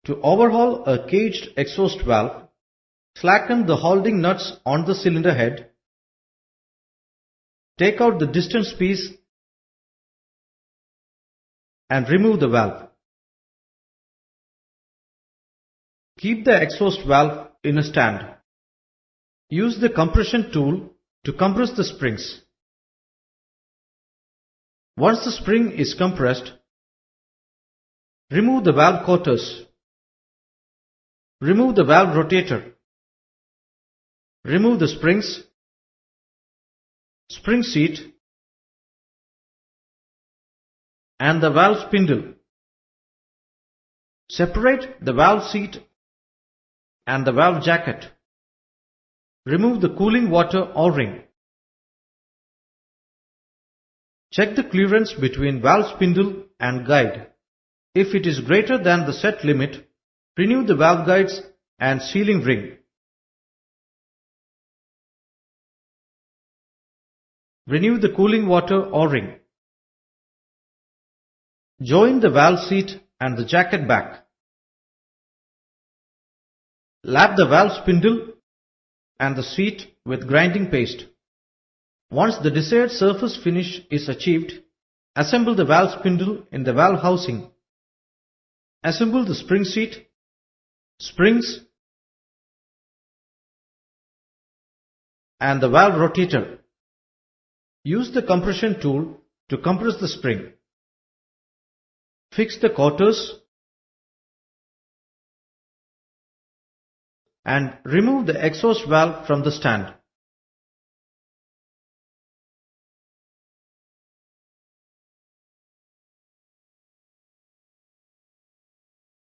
To overhaul a caged exhaust valve, slacken the holding nuts on the cylinder head. Take out the distance piece and remove the valve. Keep the exhaust valve in a stand. Use the compression tool to compress the springs. Once the spring is compressed, remove the valve quarters. Remove the valve rotator. Remove the springs, spring seat, and the valve spindle. Separate the valve seat and the valve jacket. Remove the cooling water O-ring. Check the clearance between valve spindle and guide. If it is greater than the set limit, renew the valve guides and sealing ring. Renew the cooling water O-ring. Join the valve seat and the jacket back. Lap the valve spindle and the seat with grinding paste. Once the desired surface finish is achieved, assemble the valve spindle in the valve housing. Assemble the spring seat, springs, and the valve rotator. Use the compression tool to compress the spring. Fix the quarters and remove the exhaust valve from the stand.